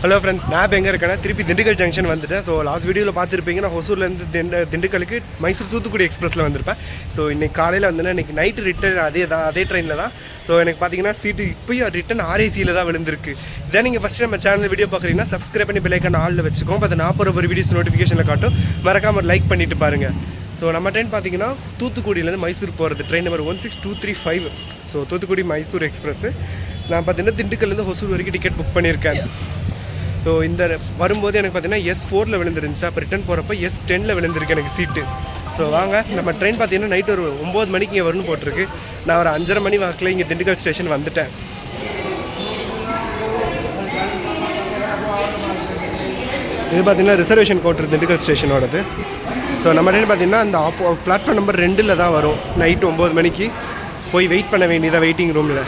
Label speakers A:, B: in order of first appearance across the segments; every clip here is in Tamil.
A: ஹலோ ஃப்ரெண்ட்ஸ், நான் எங்கே இருக்கேன்னா திருப்பி திண்டுக்கல் ஜங்ஷன் வந்துட்டேன். ஸோ லாஸ்ட் வீடியோவில் பார்த்துருப்பீங்க, நான் ஹொசூர்லேருந்து திண்டுக்கலுக்கு மைசூர் தூத்துக்குடி எக்ஸ்பிரஸில் வந்திருப்பேன். ஸோ இன்றைக்கி காலையில் வந்தேன்னா இன்றைக்கி நைட்டு ரிட்டன் அதே ட்ரெயினில் தான். ஸோ எனக்கு பார்த்தீங்கன்னா சீட்டு இப்போயும் ரிட்டன் RACயில் தான் விழுந்திருக்கு. இதான் நீங்கள் ஃபஸ்ட்டு நம்ம சேனல் வீடியோ பார்க்குறீங்கன்னா சப்ஸ்கிரைப் பண்ணி பெல் ஐக்கான் ஆலில் வச்சுக்கோம். பார்த்து நான் ஒரு வீடியோஸ் நோட்டிஃபிகேஷனில் காட்டும், மறக்காமல் லைக் பண்ணிவிட்டு பாருங்கள். ஸோ நம்ம ட்ரெயின் பார்த்தீங்கன்னா தூத்துக்குடியிலேருந்து மைசூர் போகிறது train number 16235. So Thoothukudi Mysore express. நான் பார்த்தீங்கன்னா திண்டுக்கல்லேருந்து ஹொசூர் வரைக்கும் டிக்கெட் புக் பண்ணியிருக்கேன். ஸோ இந்த வரும்போது எனக்கு பார்த்தீங்கன்னா S4ல் விழுந்துருந்துச்சு. அப்போ ரிட்டன் போகிறப்ப S10ல் விழுந்திருக்கு எனக்கு சீட்டு. ஸோ வாங்க, நம்ம ட்ரெயின் பார்த்தீங்கன்னா நைட்டு ஒரு 9 மணிக்கு இங்கே வரும்னு போட்டிருக்கு. நான் ஒரு 5:30 மணி வாக்கில் இங்கே திண்டுக்கல் ஸ்டேஷன் வந்துட்டேன். இது பார்த்தீங்கன்னா ரிசர்வேஷன் கவுண்டர் திண்டுக்கல் ஸ்டேஷனோடது. ஸோ நம்ம ட்ரெயின் பார்த்தீங்கன்னா அந்த பிளாட்ஃபார்ம் நம்பர் 2ல் தான் வரும். நைட்டு 9 மணிக்கு போய் வெயிட் பண்ண வேண்டியதாக வெயிட்டிங் ரூமில்.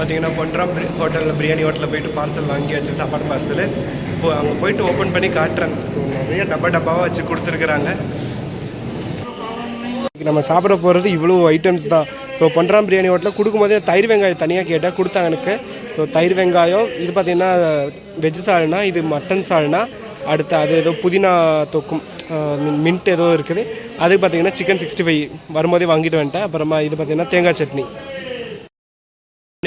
A: பார்த்தீங்கன்னா பொன்ராம் ஹோட்டலில் பிரியாணி ஹோட்டலில் போய்ட்டு பார்சல் வாங்கியாச்சு, சாப்பாடு பார்சல். இப்போது அங்கே போய்ட்டு ஓப்பன் பண்ணி காட்டுறேன். நிறைய டப்பாவாக வச்சு கொடுத்துருக்குறாங்க. நம்ம சாப்பிட போகிறது இவ்வளோ ஐட்டம்ஸ் தான். ஸோ பொன்ராம் பிரியாணி ஹோட்டலில் கொடுக்கும்போதே தயிர் வெங்காயம் தனியாக கேட்டால் கொடுத்தாங்க எனக்கு. ஸோ தயிர் வெங்காயம் இது பார்த்திங்கன்னா வெஜ் சால்னா, இது மட்டன் சால்னா, அடுத்து அது ஏதோ புதினா தொக்கும் மின்ட் ஏதோ இருக்குது. அதுக்கு பார்த்திங்கன்னா சிக்கன் 65 வரும்போதே வாங்கிட்டு வந்துட்டேன். அப்புறமா இது பார்த்திங்கன்னா தேங்காய் சட்னி.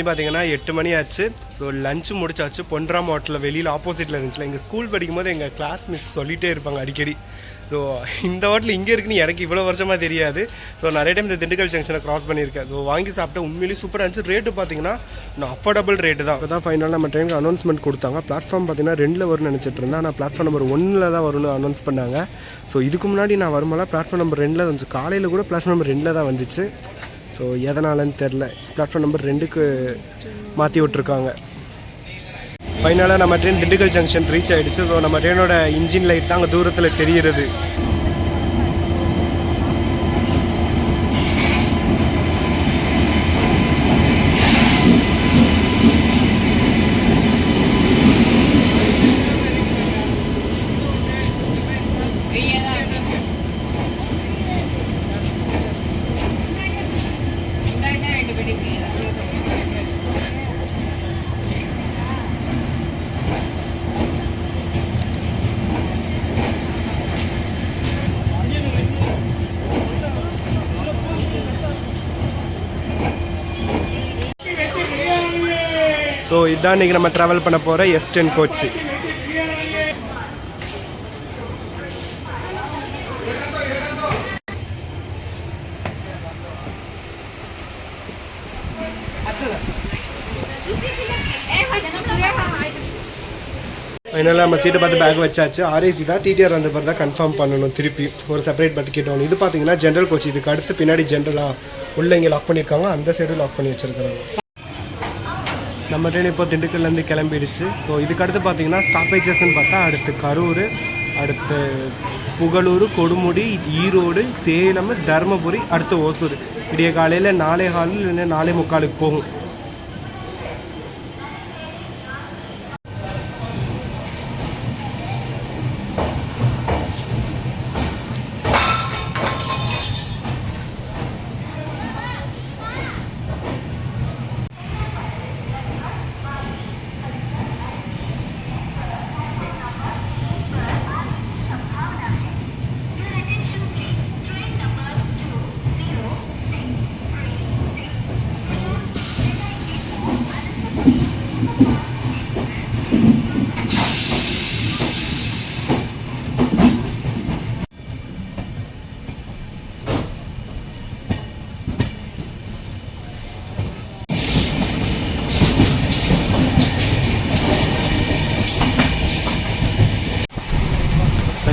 A: பார்த்தீங்கன்னா 8 மணி ஆச்சு. ஸோ லஞ்சு முடிச்சாச்சு. பொன்ராம் ஹோட்டலில் வெளியில் ஆப்போசிட்டில் இருந்துச்சுல, எங்கள் ஸ்கூல் படிக்கும்போது எங்கள் கிளாஸ் மிஸ் சொல்லிகிட்டே இருப்பாங்க அடிக்கடி. ஸோ இந்த ஹோட்டல் இங்கே இருக்குன்னு எனக்கு இவ்வளோ வருஷமாக தெரியாது. ஸோ நிறைய டைம் இந்த திண்டுக்கல் ஜங்ஷனை க்ராஸ் பண்ணியிருக்கேன். ஸோ வாங்கி சாப்பிட்டேன், உண்மையிலேயே சூப்பராக இருந்துச்சு. ரேட்டு பார்த்தீங்கன்னா அஃபோர்டபுள் ரேட்டு தான். இப்போ தான் ஃபைனலாக நம்ம ட்ரெயினுக்கு அனௌன்ஸ்மெண்ட் கொடுத்தாங்க. பிளாட்ஃபார்ம் பார்த்தீங்கன்னா 2ல் வரும்னு நினச்சிட்டு இருந்தேன். ஆனால் பிளாட்ஃபார்ம் நம்பர் 1ல் தான் வரும்னு அனௌன்ஸ் பண்ணாங்க. ஸோ இதுக்கு முன்னாடி நான் வரும்போது பிளாட்ஃபார்ம் நம்பர் 2ல் வந்துச்சு. காலையில் கூட பிளாட்ஃபார்ம் நம்பர் 2ல் தான் வந்துச்சு. ஸோ எதனாலன்னு தெரில, பிளாட்ஃபார்ம் நம்பர் 2க்கு மாற்றி விட்ருக்காங்க. ஃபைனலாக நம்ம ட்ரெயின் திண்டுக்கல் ஜங்ஷன் ரீச் ஆகிடுச்சு. ஸோ நம்ம ட்ரெயினோட இன்ஜின் லைட் தான் அங்கே தூரத்தில் தெரிகிறது. ஸோ இதுதான் இன்றைக்கி நம்ம ட்ராவல் பண்ண போகிற S10 கோச்சு. அதனால நம்ம சீட்டை பார்த்து பேக் வச்சாச்சு. RAC தான், TTR வந்த பிறகு தான் கன்ஃபார்ம் பண்ணணும். திருப்பி ஒரு செப்பரேட் பட்டிக்கெட் ஒன்று. இது பார்த்தீங்கன்னா ஜென்ரல் கோச். இதுக்கு அடுத்து பின்னாடி ஜென்ரலாக உள்ள இங்கே லாக் பண்ணியிருக்காங்க, அந்த சைடு லாக் பண்ணி வச்சுருக்காங்க. நம்ம ட்ரெயின் இப்போ திண்டுக்கல்லேருந்து கிளம்பிடுச்சு. ஸோ இதுக்கு அடுத்து பார்த்தீங்கன்னா ஸ்டாப்பேஜஸ்ன்னு பார்த்தா அடுத்து கரூர், அடுத்து புகழூர், கொடுமுடி, ஈரோடு, சேலம், தருமபுரி, அடுத்து ஓசூர். விடிய காலையில் 4:15 இல்லைன்னா 4:45 போகும்.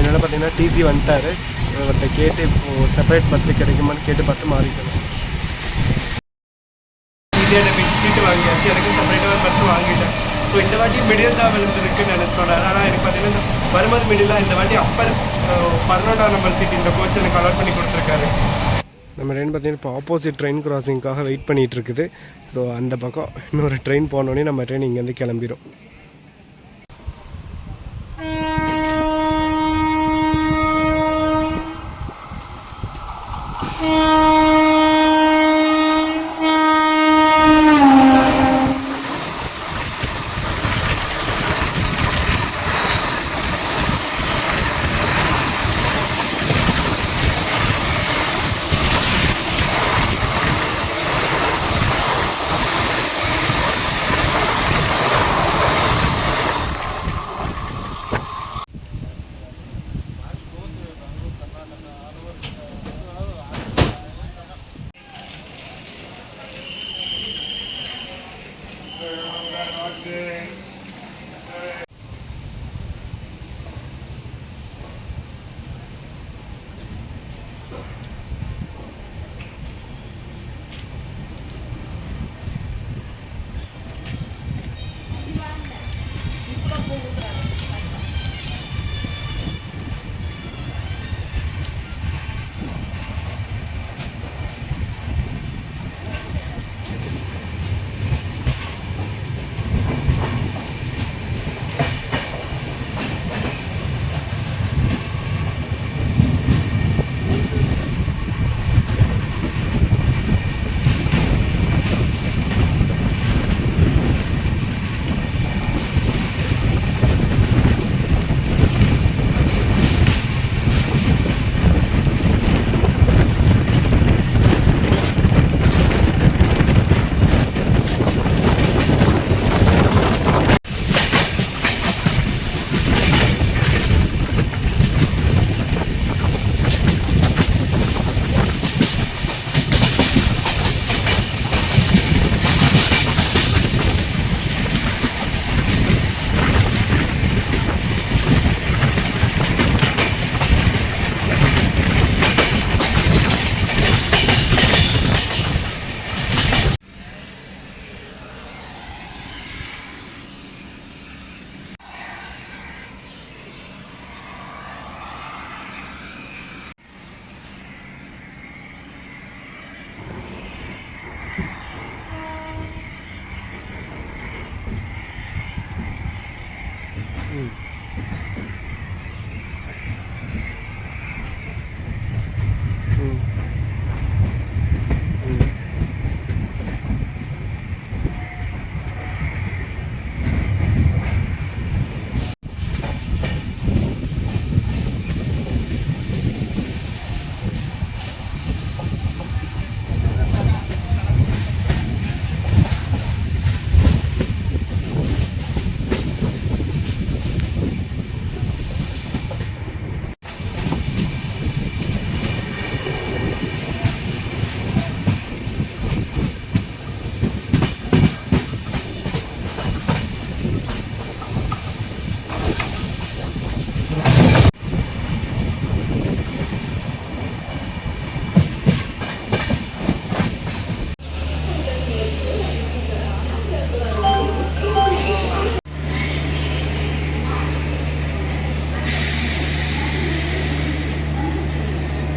A: அதனால் பார்த்தீங்கன்னா டிசி வந்துட்டார். அவர்கிட்ட கேட்டு இப்போது செப்பரேட் பத்து கிடைக்குமான்னு கேட்டு பார்த்து மாறிக்கணும். சீட்டு வாங்கியாச்சு, எனக்கு செப்பரேட்டாக ஒரு பர்த் வாங்கிட்டேன். ஸோ இந்த வாட்டி மிடில் தான் விழுந்துருக்குன்னு எனக்கு சொன்னார். ஆனால் எனக்கு பார்த்தீங்கன்னா இந்த வரும்போது மிடிலாக இந்த வாட்டி அப்பர் 11ஆம் நம்பர் சீட் இந்த கோச் எனக்கு அலாட் பண்ணி கொடுத்துருக்காரு. நம்ம ட்ரெயின் பார்த்தீங்கன்னா இப்போ ஆப்போசிட் ட்ரெயின் கிராசிங்காக வெயிட் பண்ணிகிட்டு இருக்குது. ஸோ அந்த பக்கம் இன்னொரு ட்ரெயின் போனோடனே நம்ம ட்ரெயின் இங்கேருந்து கிளம்பிடும்.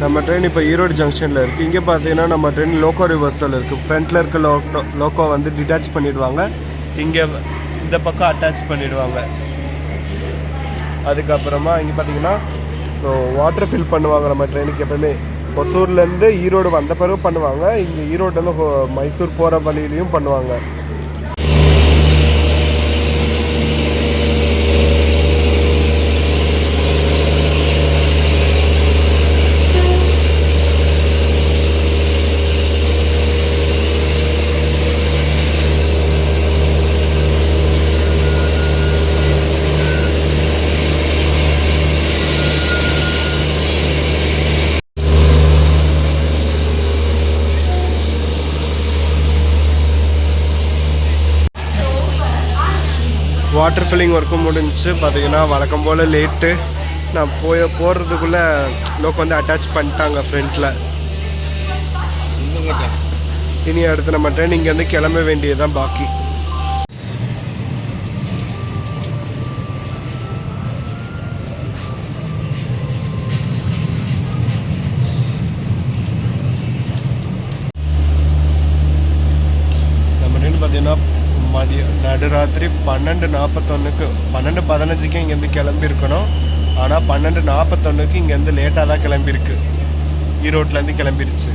A: நம்ம ட்ரெயின் இப்போ ஈரோடு ஜங்ஷனில் இருக்குது. இங்கே பார்த்தீங்கன்னா நம்ம ட்ரெயின் லோக்கோ ரிவர்சல் இருக்குது. ஃப்ரண்ட்டில் இருக்க லோக்கோ வந்து டிட்டாச் பண்ணிவிடுவாங்க, இங்கே இந்த பக்கம் அட்டாச் பண்ணிவிடுவாங்க. அதுக்கப்புறமா இங்கே பார்த்தீங்கன்னா ஸோ வாட்டர் ஃபில் பண்ணுவாங்க. நம்ம ட்ரெயினுக்கு எப்போவுமே ஒசூர்லேருந்து ஈரோடு வந்த பிறகு பண்ணுவாங்க, இங்கே ஈரோடுலேருந்து மைசூர் போகிற வழியிலையும் பண்ணுவாங்க. வாட்டர் ஃபில்லிங் ஒர்க்கும் முடிஞ்சு பார்த்தீங்கன்னா வழக்கம் போல் லேட்டு. நான் போகிறதுக்குள்ளே லோக்கோ வந்து அட்டாச் பண்ணிட்டாங்க ஃப்ரண்ட்டில். இனி அடுத்து நம்ம ட்ரெயின் இங்கேருந்து கிளம்ப வேண்டியதுதான் பாக்கி. நம்ம ட்ரெயின் பார்த்தீங்கன்னா நடுராத்திரி 12:41 12:15 இங்கேருந்து கிளம்பியிருக்கணும். ஆனால் 12:41 இங்கேருந்து லேட்டாக தான் கிளம்பியிருக்கு. ஈரோட்லேருந்து கிளம்பிருச்சு.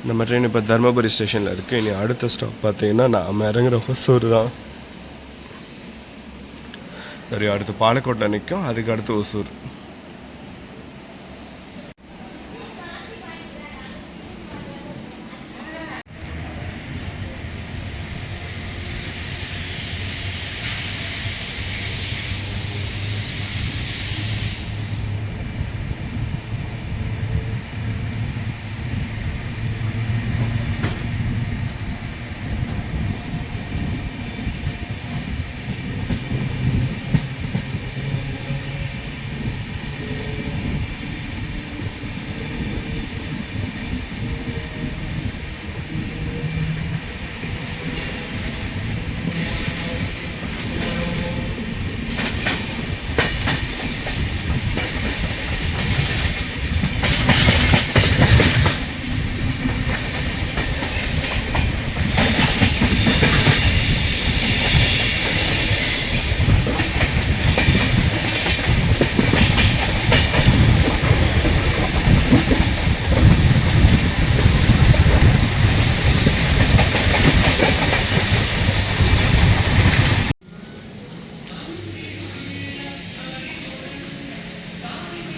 A: நம்ம ட்ரெயின் இப்போ தர்மபுரி ஸ்டேஷனில் இருக்குது. இனி அடுத்த ஸ்டாப் பார்த்தீங்கன்னா நாம் இறங்குற ஒசூர் தான். சரி, அடுத்து பாலக்கோட்டை நிற்கும், அதுக்கு அடுத்து ஒசூர்.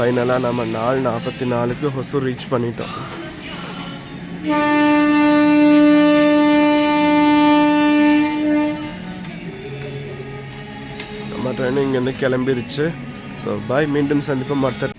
A: ஃபைனலாக நம்ம 4:44 ஹொசூர் ரீச் பண்ணிட்டோம். நம்ம ட்ரெயின் இங்கேருந்து கிளம்பிருச்சு. ஸோ பாய், மீண்டும் சந்திப்போம் அடுத்த